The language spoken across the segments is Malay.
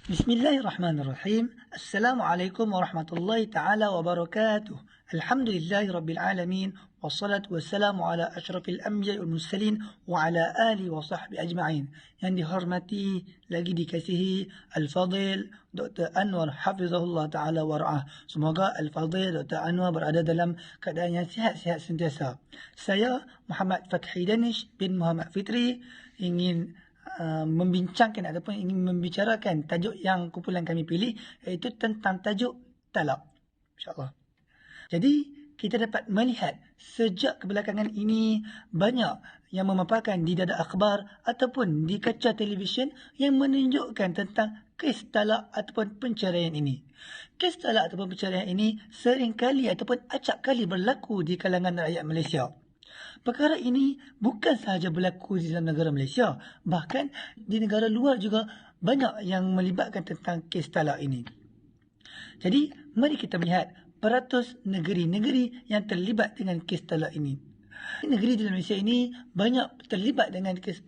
بسم الله الرحمن الرحيم. السلام عليكم ورحمة الله تعالى وبركاته. الحمد لله رب العالمين، والصلاة والسلام على أشرف الأنبياء والمرسلين وعلى آله وصحبه أجمعين. Yang dihormati lagi dikasihi Al-Fadhil Dr. Anwar Hafizahullah Ta'ala wara'ah. Semoga Al-Fadhil Dr. Anwar berada dalam keadaan yang sihat-sihat sentiasa. Saya Muhammad Fathi Danish bin Muhammad Fitri ingin membincangkan ataupun ingin membicarakan tajuk yang kumpulan kami pilih, iaitu tentang tajuk talak, insyaAllah. Jadi kita dapat melihat sejak kebelakangan ini banyak yang memaparkan di dada akhbar ataupun di kaca televisyen yang menunjukkan tentang kes talak ataupun penceraian ini. Kes talak ataupun penceraian ini seringkali ataupun acap kali berlaku di kalangan rakyat Malaysia. Perkara ini bukan sahaja berlaku di dalam negara Malaysia, bahkan di negara luar juga banyak yang melibatkan tentang kes talak ini. Jadi, mari kita melihat peratus negeri-negeri yang terlibat dengan kes talak ini. Negeri di Malaysia ini banyak terlibat dengan kes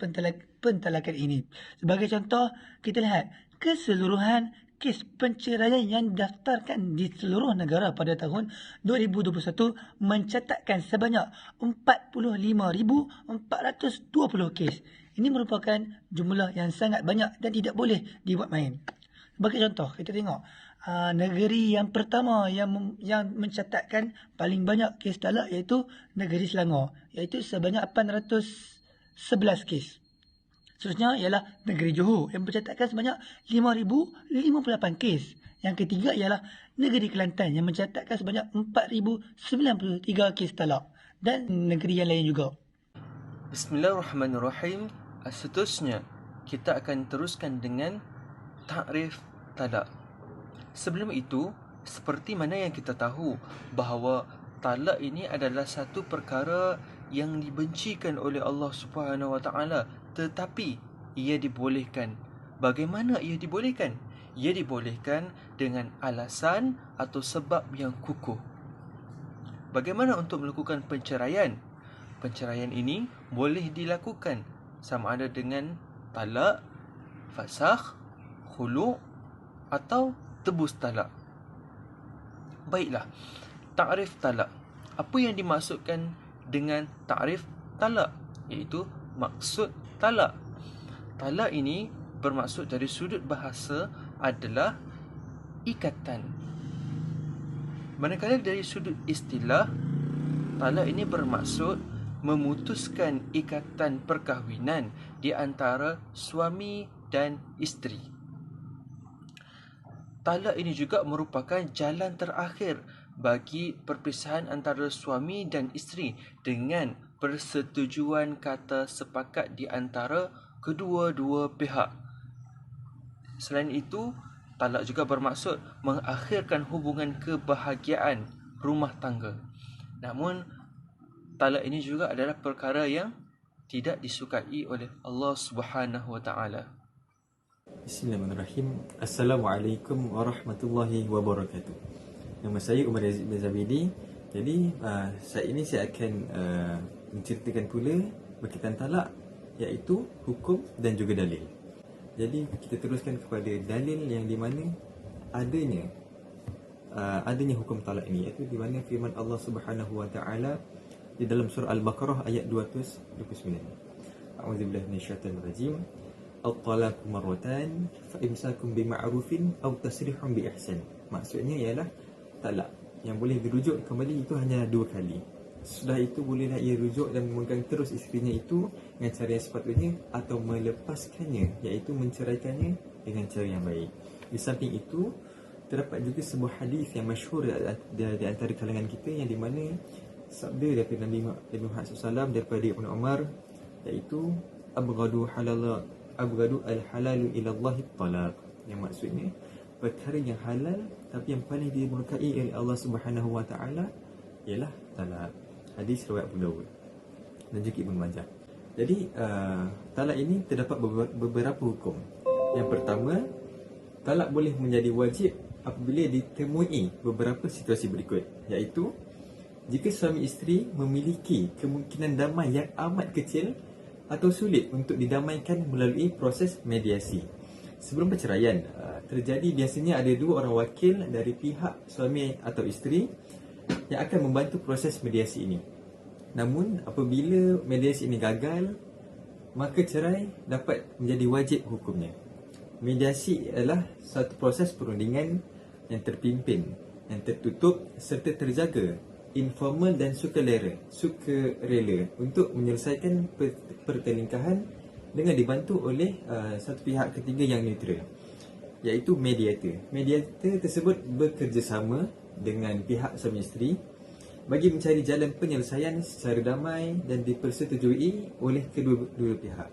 pentalakan ini. Sebagai contoh, kita lihat keseluruhan kes penceraian yang didaftarkan di seluruh negara pada tahun 2021 mencatatkan sebanyak 45,420 kes. Ini merupakan jumlah yang sangat banyak dan tidak boleh dibuat main. Sebagai contoh, kita tengok negeri yang pertama yang mencatatkan paling banyak kes talak iaitu negeri Selangor, iaitu sebanyak 811 kes. Seterusnya ialah negeri Johor yang mencatatkan sebanyak 5,058 kes. Yang ketiga ialah negeri Kelantan yang mencatatkan sebanyak 4,093 kes talak. Dan negeri yang lain juga. Bismillahirrahmanirrahim. Seterusnya, kita akan teruskan dengan takrif talak. Sebelum itu, seperti mana yang kita tahu bahawa talak ini adalah satu perkara yang dibencikan oleh Allah Subhanahu Wa Taala, tetapi ia dibolehkan. Bagaimana ia dibolehkan? Ia dibolehkan dengan alasan atau sebab yang kukuh. Bagaimana untuk melakukan penceraian? Penceraian ini boleh dilakukan sama ada dengan talak, fasakh, khulu' atau tebus talak. Baiklah, takrif talak. Apa yang dimaksudkan dengan takrif talak? Iaitu maksud talak. Talak ini bermaksud dari sudut bahasa adalah ikatan. Manakala dari sudut istilah, talak ini bermaksud memutuskan ikatan perkahwinan di antara suami dan isteri. Talak ini juga merupakan jalan terakhir bagi perpisahan antara suami dan isteri dengan persetujuan kata sepakat di antara kedua-dua pihak. Selain itu, talak juga bermaksud mengakhirkan hubungan kebahagiaan rumah tangga. Namun, talak ini juga adalah perkara yang tidak disukai oleh Allah Subhanahu Wa Taala. Bismillahirrahmanirrahim. Assalamualaikum warahmatullahi wabarakatuh. Nama saya Umar Aziz bin Zabidi. Jadi saat ini saya akan menceritakan pula berkaitan talak, iaitu hukum dan juga dalil. Jadi kita teruskan kepada dalil yang di mana adanya hukum talak ini, iaitu di mana firman Allah Subhanahu Wa Taala di dalam surah Al-Baqarah ayat 229. A'udzubillahi minasyaitonir rajim. At-talaqu marratan fa imsakum bima'rufin aw tasrihun bi ihsan. Maksudnya ialah talak yang boleh dirujuk kembali itu hanya 2 kali. Sesudah itu bolehlah ia rujuk dan memegang terus isterinya itu dengan cara yang sepatutnya atau melepaskannya, iaitu menceraikannya dengan cara yang baik. Di samping itu, terdapat juga sebuah hadis yang masyhur di antara kalangan kita, yang di mana sabda daripada Nabi Muhammad SAW daripada Ibn Umar, iaitu abghadu al-halalu ila Allahi talaq, yang maksudnya perkara yang halal tapi yang paling dimurkai oleh Allah Subhanahu Wa Taala ialah talak. Hadis riwayat Abu Dawud dan juga Ibn Majah. Jadi talak ini terdapat beberapa hukum. Yang pertama, talak boleh menjadi wajib apabila ditemui beberapa situasi berikut, iaitu jika suami isteri memiliki kemungkinan damai yang amat kecil atau sulit untuk didamaikan melalui proses mediasi. Sebelum perceraian, terjadi biasanya ada dua orang wakil dari pihak suami atau isteri yang akan membantu proses mediasi ini. Namun, apabila mediasi ini gagal, maka cerai dapat menjadi wajib hukumnya. Mediasi adalah satu proses perundingan yang terpimpin, yang tertutup serta terjaga, informal dan sukarela untuk menyelesaikan pertelingkahan dengan dibantu oleh satu pihak ketiga yang neutral, iaitu mediator. Mediator tersebut bekerjasama dengan pihak suami isteri bagi mencari jalan penyelesaian secara damai dan dipersetujui oleh kedua-dua pihak.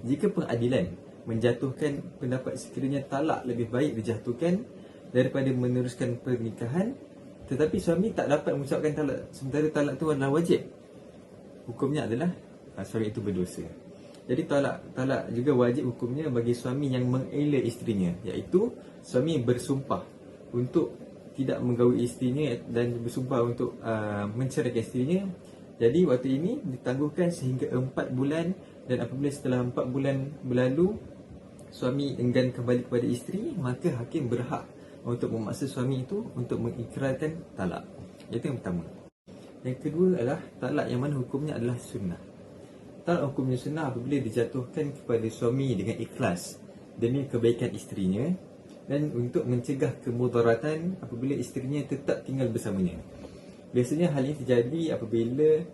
Jika pengadilan menjatuhkan pendapat sekiranya talak lebih baik dijatuhkan daripada meneruskan pernikahan, tetapi suami tak dapat mengucapkan talak sementara talak itu adalah wajib, hukumnya adalah suami itu berdosa. Jadi talak juga wajib hukumnya bagi suami yang mengela isterinya, iaitu suami bersumpah untuk tidak menggauli isterinya dan bersumpah untuk menceraikan isterinya. Jadi waktu ini ditangguhkan sehingga 4 bulan, dan apabila setelah 4 bulan berlalu suami enggan kembali kepada isteri, maka hakim berhak untuk memaksa suami itu untuk mengikrarkan talak. Itu yang pertama. Yang kedua adalah talak yang mana hukumnya adalah sunnah. Talak hukumnya sunnah apabila dijatuhkan kepada suami dengan ikhlas demi kebaikan isterinya dan untuk mencegah kemudaratan apabila isterinya tetap tinggal bersamanya. Biasanya hal ini terjadi apabila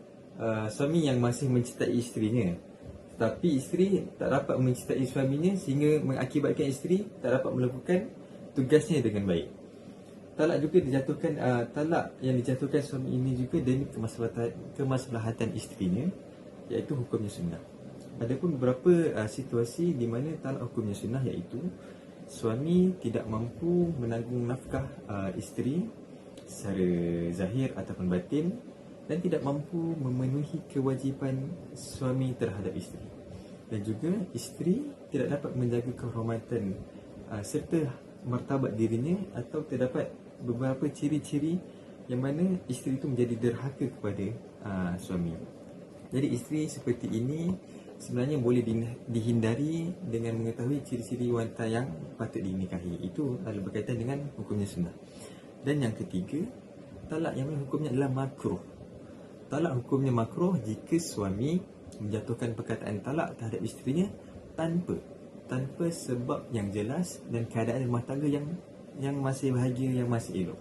suami yang masih mencintai isterinya, tetapi isteri tak dapat mencintai suaminya sehingga mengakibatkan isteri tak dapat melakukan tugasnya dengan baik. Talak juga dijatuhkan, talak yang dijatuhkan suami ini juga demi kemaslahatan isterinya, iaitu hukumnya sunnah. Adapun beberapa situasi di mana talak hukumnya sunnah, iaitu suami tidak mampu menanggung nafkah isteri secara zahir ataupun batin dan tidak mampu memenuhi kewajipan suami terhadap isteri, dan juga isteri tidak dapat menjaga kehormatan serta martabat dirinya, atau terdapat beberapa ciri-ciri yang mana isteri itu menjadi derhaka kepada suami. Jadi isteri seperti ini sebenarnya boleh dihindari dengan mengetahui ciri-ciri wanita yang patut dinikahi. Itu adalah berkaitan dengan hukumnya sunnah. Dan yang ketiga, talak yang mana hukumnya adalah makruh. Talak hukumnya makruh jika suami menjatuhkan perkataan talak terhadap isterinya tanpa sebab yang jelas dan keadaan rumah tangga yang masih bahagia, yang masih elok.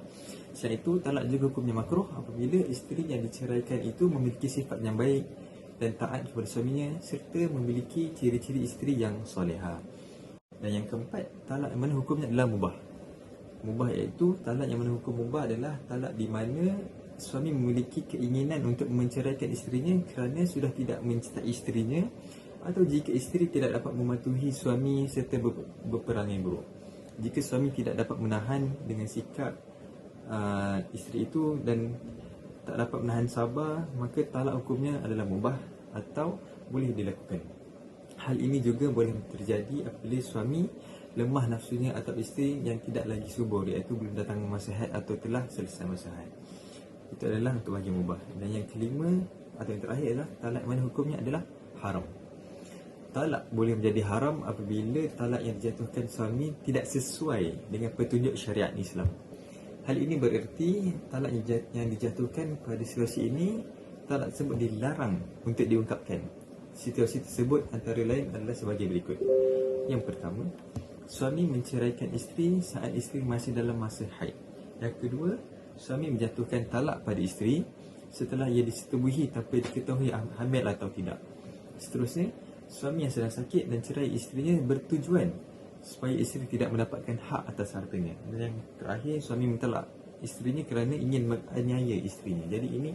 Selain itu, talak juga hukumnya makruh apabila isteri yang diceraikan itu memiliki sifat yang baik dan taat kepada suaminya serta memiliki ciri-ciri isteri yang soleha. Dan yang keempat, talak yang mana hukumnya adalah mubah. Mubah iaitu talak yang mana hukum mubah adalah talak di mana suami memiliki keinginan untuk menceraikan isterinya kerana sudah tidak mencintai isterinya, atau jika isteri tidak dapat mematuhi suami serta berperangai buruk. Jika suami tidak dapat menahan dengan sikap isteri itu dan tak dapat menahan sabar, maka talak hukumnya adalah mubah atau boleh dilakukan. Hal ini juga boleh terjadi apabila suami lemah nafsunya atau isteri yang tidak lagi subur, iaitu belum datang masa haid atau telah selesai masa haid. Itu adalah untuk bahagian mubah. Dan yang kelima atau yang terakhir adalah talak mana hukumnya adalah haram. Talak boleh menjadi haram apabila talak yang dijatuhkan suami tidak sesuai dengan petunjuk syariat Islam. Hal ini bererti talak yang dijatuhkan pada situasi ini, talak tersebut dilarang untuk diungkapkan. Situasi tersebut antara lain adalah sebagai berikut. Yang pertama, suami menceraikan isteri saat isteri masih dalam masa haid. Yang kedua, suami menjatuhkan talak pada isteri setelah ia disetubuhi tanpa diketahui hamil atau tidak. Seterusnya, suami yang sedang sakit dan cerai isterinya bertujuan supaya isteri tidak mendapatkan hak atas hartanya. Dan yang terakhir, suami mentalak isterinya kerana ingin menganiaya isterinya. Jadi ini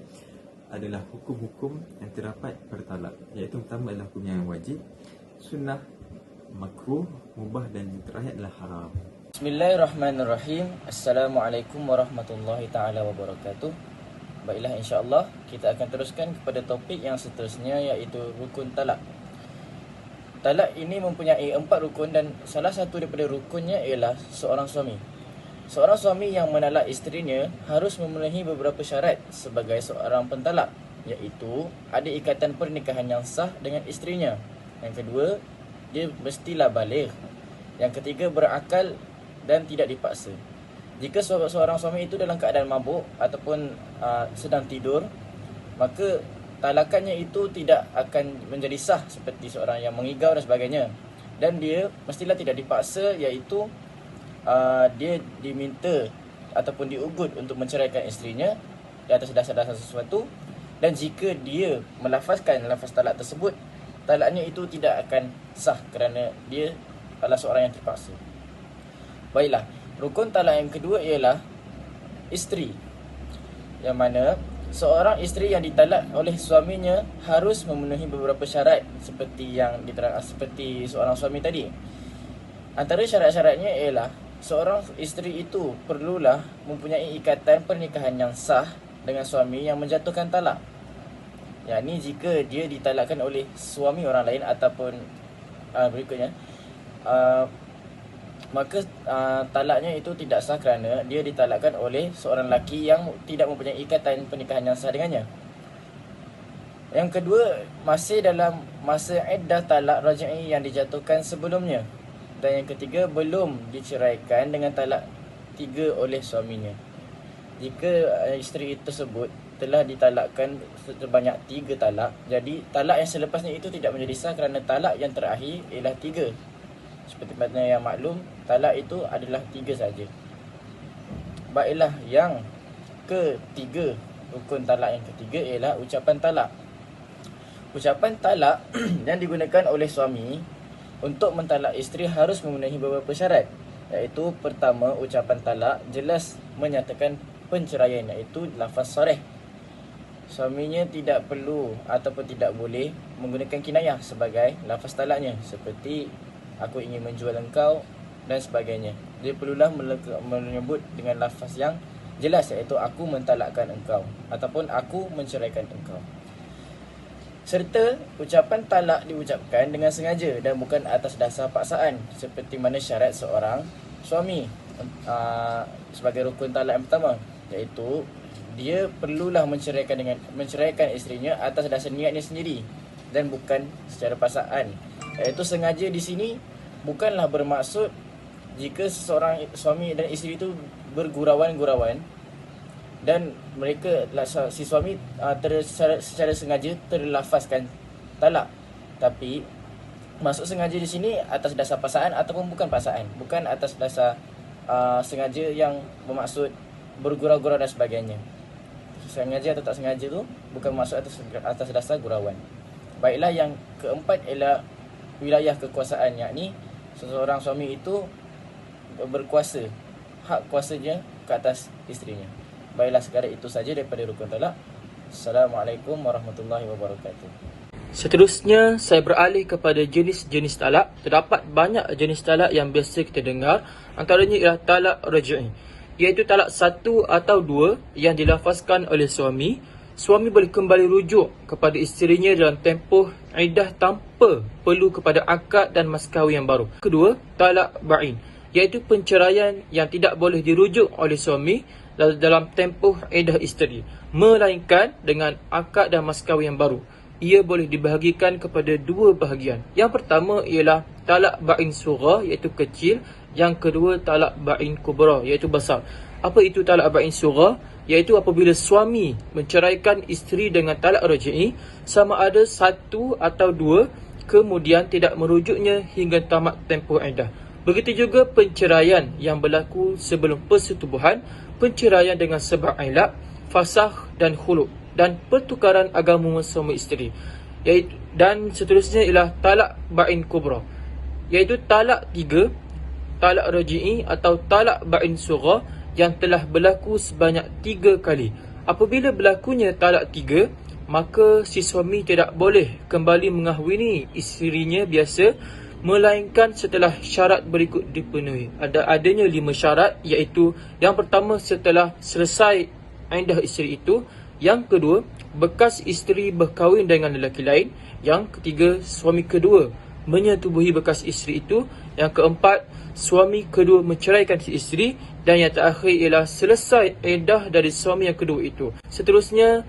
adalah hukum-hukum yang terdapat pada talak, iaitu pertama adalah hukum yang wajib, sunnah, makruh, mubah, dan yang terakhir adalah haram. Bismillahirrahmanirrahim. Assalamualaikum warahmatullahi ta'ala wabarakatuh. Baiklah, insyaAllah kita akan teruskan kepada topik yang seterusnya, iaitu rukun talak. Talak ini mempunyai 4 rukun dan salah satu daripada rukunnya ialah seorang suami. Seorang suami yang menalak isterinya harus memenuhi beberapa syarat sebagai seorang pentalak, iaitu ada ikatan pernikahan yang sah dengan isterinya. Yang kedua, dia mestilah baligh. Yang ketiga, berakal dan tidak dipaksa. Jika seorang suami itu dalam keadaan mabuk ataupun sedang tidur, maka talakannya itu tidak akan menjadi sah seperti seorang yang mengigau dan sebagainya. Dan dia mestilah tidak dipaksa, iaitu dia diminta ataupun diugut untuk menceraikan isterinya di atas dasar-dasar sesuatu. Dan jika dia melafazkan lafaz talak tersebut, talaknya itu tidak akan sah kerana dia adalah seorang yang terpaksa. Baiklah, rukun talak yang kedua ialah isteri, yang mana seorang isteri yang ditalak oleh suaminya harus memenuhi beberapa syarat seperti yang seperti seorang suami tadi. Antara syarat-syaratnya ialah seorang isteri itu perlulah mempunyai ikatan pernikahan yang sah dengan suami yang menjatuhkan talak. Yang ni jika dia ditalakkan oleh suami orang lain ataupun berikutnya, maka talaknya itu tidak sah kerana dia ditalakkan oleh seorang lelaki yang tidak mempunyai ikatan pernikahan yang sah dengannya. Yang kedua, masih dalam masa iddah talak raj'i yang dijatuhkan sebelumnya. Dan yang ketiga, belum diceraikan dengan talak 3 oleh suaminya. Jika isteri tersebut telah ditalakkan sebanyak 3 talak, jadi talak yang selepasnya itu tidak menjadi sah kerana talak yang terakhir ialah 3. Seperti mana yang maklum, talak itu adalah 3 saja. Baiklah, yang ketiga, rukun talak yang ketiga ialah ucapan talak. Ucapan talak yang digunakan oleh suami untuk mentalak isteri harus memenuhi beberapa syarat, iaitu pertama, ucapan talak jelas menyatakan penceraian, iaitu lafaz sarih. Suaminya tidak perlu ataupun tidak boleh menggunakan kinayah sebagai lafaz talaknya, seperti aku ingin menjual engkau dan sebagainya. Dia perlulah menyebut dengan lafaz yang jelas, iaitu aku mentalakkan engkau ataupun aku menceraikan engkau. Serta ucapan talak diucapkan dengan sengaja dan bukan atas dasar paksaan, seperti mana syarat seorang suami sebagai rukun talak yang pertama, iaitu dia perlulah menceraikan isterinya atas dasar niatnya sendiri dan bukan secara paksaan. Iaitu sengaja di sini bukanlah bermaksud jika seseorang suami dan isteri itu bergurauan-gurauan dan mereka, si suami secara sengaja terlafazkan talak, tapi maksud sengaja di sini atas dasar paksaan ataupun bukan paksaan, bukan atas dasar sengaja yang bermaksud bergurau-gurau dan sebagainya. Sengaja atau tak sengaja tu bukan maksud atas dasar gurauan. Baiklah, yang keempat ialah wilayah kekuasaan, yakni seseorang suami itu berkuasa, hak kuasanya ke atas isterinya. Baiklah, sekadar itu saja daripada rukun talak. Assalamualaikum warahmatullahi wabarakatuh. Seterusnya, saya beralih kepada jenis-jenis talak. Terdapat banyak jenis talak yang biasa kita dengar. Antaranya ialah talak raj'i, iaitu talak 1 atau 2 yang dilafazkan oleh suami. Suami boleh kembali rujuk kepada isterinya dalam tempoh iddah tanpa perlu kepada akad dan mas kahwin yang baru. Kedua, talak ba'in, iaitu penceraian yang tidak boleh dirujuk oleh suami dalam tempoh iddah isteri, melainkan dengan akad dan mas kahwin yang baru. Ia boleh dibahagikan kepada 2 bahagian. Yang pertama ialah talak ba'in sughra, iaitu kecil. Yang kedua, talak ba'in kubra, iaitu besar. Apa itu talak ba'in sughra? Iaitu apabila suami menceraikan isteri dengan talak raj'i, sama ada 1 atau 2, kemudian tidak merujuknya hingga tamat tempoh iddah. Begitu juga penceraian yang berlaku sebelum persetubuhan, penceraian dengan sebab ilak, fasakh dan khulu', dan pertukaran agama suami isteri. Dan seterusnya ialah talak ba'in kubra, iaitu talak 3, talak raj'i atau talak ba'in sughra yang telah berlaku sebanyak 3 kali. Apabila berlakunya talak 3, maka si suami tidak boleh kembali mengahwini isterinya biasa, melainkan setelah syarat berikut dipenuhi. Adanya 5 syarat, iaitu yang pertama, setelah selesai iddah isteri itu. Yang kedua, bekas isteri berkahwin dengan lelaki lain. Yang ketiga, suami kedua menyetubuhi bekas isteri itu. Yang keempat, suami kedua menceraikan si isteri. Dan yang terakhir ialah selesai iddah dari suami yang kedua itu. Seterusnya,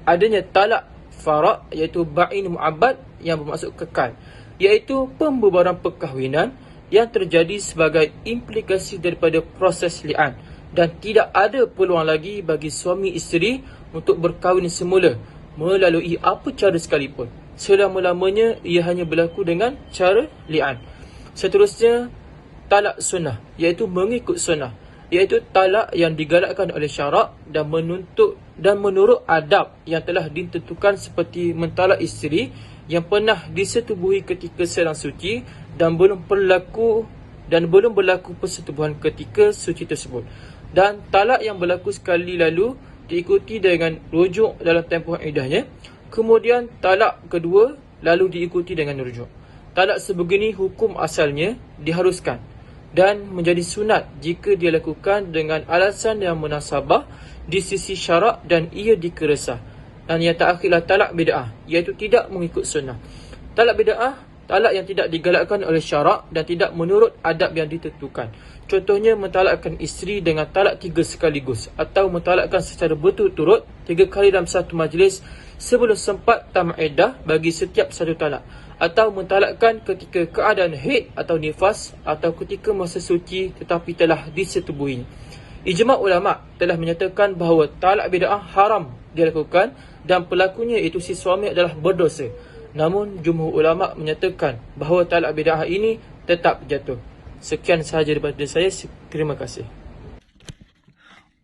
adanya talak farak, iaitu ba'in mu'abbad yang bermaksud kekal, iaitu pembubaran perkahwinan yang terjadi sebagai implikasi daripada proses li'an, dan tidak ada peluang lagi bagi suami isteri untuk berkahwin semula melalui apa cara sekalipun. Selama-lamanya ia hanya berlaku dengan cara li'an. Seterusnya, talak sunnah, iaitu mengikut sunnah, iaitu talak yang digalakkan oleh syarak dan menurut adab yang telah ditentukan, seperti mentalak isteri yang pernah disetubuhi ketika sedang suci dan belum berlaku persetubuhan ketika suci tersebut. Dan talak yang berlaku sekali lalu diikuti dengan rujuk dalam tempoh iddahnya. Kemudian talak kedua lalu diikuti dengan rujuk. Talak sebegini hukum asalnya diharuskan dan menjadi sunat jika dia lakukan dengan alasan yang munasabah di sisi syarak dan ia dikeresah. Dan yang terakhirlah talak bid'ah, iaitu tidak mengikut sunnah. Talak bid'ah, talak yang tidak digalakkan oleh syarak dan tidak menurut adab yang ditentukan. Contohnya mentalakkan isteri dengan talak 3 sekaligus, atau mentalakkan secara berturut-turut 3 kali dalam satu majlis sebelum sempat tamat iddah bagi setiap satu talak, atau mentalakkan ketika keadaan haid atau nifas, atau ketika masa suci tetapi telah disetubuhi. Ijma' ulama' telah menyatakan bahawa talak bid'ah haram dilakukan dan pelakunya iaitu si suami adalah berdosa. Namun jumhur ulama' menyatakan bahawa talak bid'ah ini tetap jatuh. Sekian sahaja daripada saya. Terima kasih.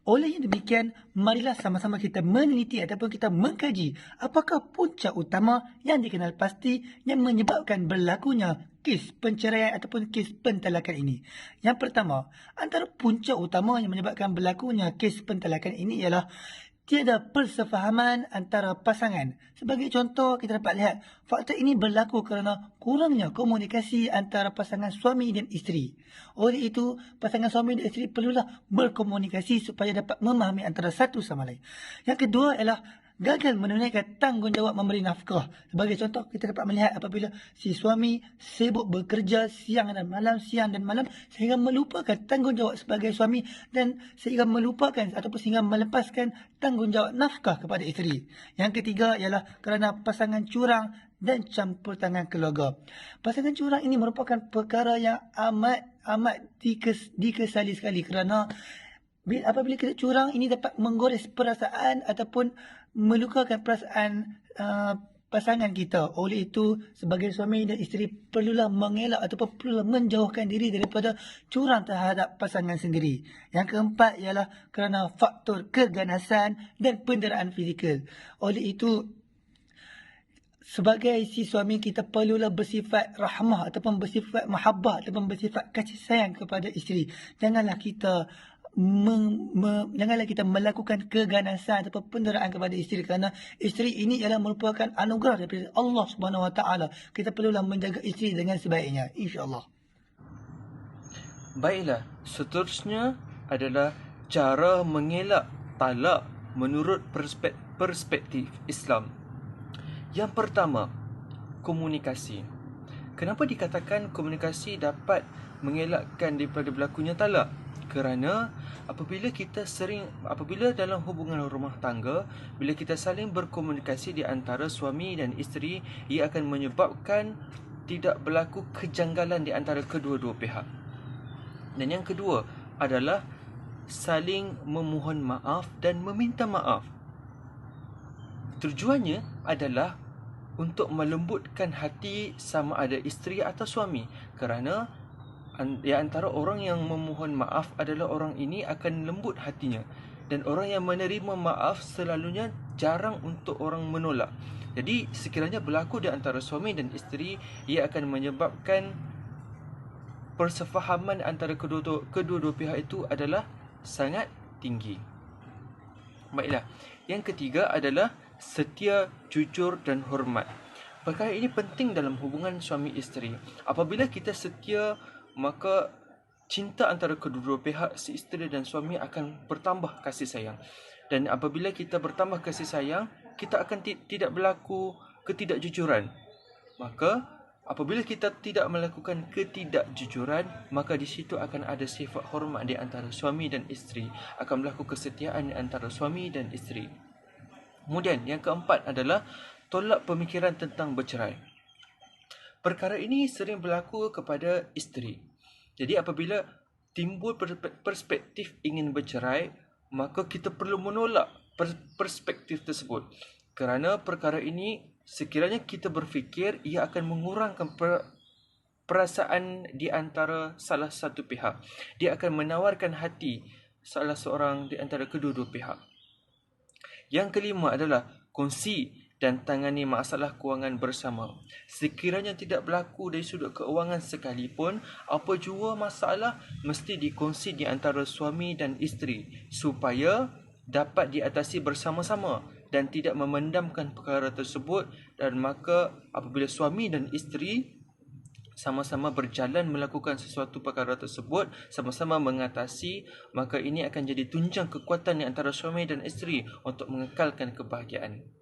Oleh yang demikian, marilah sama-sama kita meneliti ataupun kita mengkaji apakah punca utama yang dikenal pasti yang menyebabkan berlakunya kes penceraian ataupun kes pentalakan ini. Yang pertama, antara punca utama yang menyebabkan berlakunya kes pentalakan ini ialah tiada persefahaman antara pasangan. Sebagai contoh, kita dapat lihat faktor ini berlaku kerana kurangnya komunikasi antara pasangan suami dan isteri. Oleh itu, pasangan suami dan isteri perlulah berkomunikasi supaya dapat memahami antara satu sama lain. Yang kedua ialah gagal menunaikan tanggungjawab memberi nafkah. Sebagai contoh, kita dapat melihat apabila si suami sibuk bekerja siang dan malam sehingga melupakan tanggungjawab sebagai suami dan sehingga melupakan ataupun sehingga melepaskan tanggungjawab nafkah kepada isteri. Yang ketiga ialah kerana pasangan curang dan campur tangan keluarga. Pasangan curang ini merupakan perkara yang amat dikesali sekali kerana apabila kita curang ini dapat menggores perasaan ataupun melukakan perasaan pasangan kita. Oleh itu, sebagai suami dan isteri perlulah mengelak ataupun perlulah menjauhkan diri daripada curang terhadap pasangan sendiri. Yang keempat ialah kerana faktor keganasan dan penderaan fizikal. Oleh itu, sebagai si suami kita perlulah bersifat rahmah ataupun bersifat mahabbah ataupun bersifat kasih sayang kepada isteri. Janganlah kita melakukan keganasan ataupun penderaan kepada isteri, kerana isteri ini ialah merupakan anugerah daripada Allah Subhanahu Wa Taala. Kita perlulah menjaga isteri dengan sebaiknya, insya-Allah. Baiklah, seterusnya adalah cara mengelak talak menurut perspektif Islam. Yang pertama, komunikasi. Kenapa dikatakan komunikasi dapat mengelakkan daripada berlakunya talak? Kerana apabila dalam hubungan rumah tangga, bila kita saling berkomunikasi di antara suami dan isteri, ia akan menyebabkan tidak berlaku kejanggalan di antara kedua-dua pihak. Dan yang kedua adalah saling memohon maaf dan meminta maaf. Tujuannya adalah untuk melembutkan hati sama ada isteri atau suami, kerana di antara orang yang memohon maaf adalah orang ini akan lembut hatinya, dan orang yang menerima maaf selalunya jarang untuk orang menolak. Jadi sekiranya berlaku di antara suami dan isteri, ia akan menyebabkan persefahaman antara kedua-dua pihak itu adalah sangat tinggi. Baiklah, yang ketiga adalah setia, jujur dan hormat. Perkara ini penting dalam hubungan suami isteri. Apabila kita setia, maka cinta antara kedua-dua pihak, si isteri dan suami, akan bertambah kasih sayang. Dan apabila kita bertambah kasih sayang, kita akan tidak berlaku ketidakjujuran. Maka apabila kita tidak melakukan ketidakjujuran, maka di situ akan ada sifat hormat di antara suami dan isteri, akan berlaku kesetiaan di antara suami dan isteri. Kemudian yang keempat adalah tolak pemikiran tentang bercerai. Perkara ini sering berlaku kepada isteri. Jadi apabila timbul perspektif ingin bercerai, maka kita perlu menolak perspektif tersebut. Kerana perkara ini sekiranya kita berfikir ia akan mengurangkan perasaan di antara salah satu pihak. Dia akan menawarkan hati salah seorang di antara kedua-dua pihak. Yang kelima adalah kongsi dan tangani masalah kewangan bersama. Sekiranya tidak berlaku dari sudut keuangan sekalipun, apa jua masalah mesti dikongsi di antara suami dan isteri supaya dapat diatasi bersama-sama dan tidak memendamkan perkara tersebut. Dan maka apabila suami dan isteri sama-sama berjalan melakukan sesuatu perkara tersebut, sama-sama mengatasi, maka ini akan jadi tunjang kekuatan di antara suami dan isteri untuk mengekalkan kebahagiaan.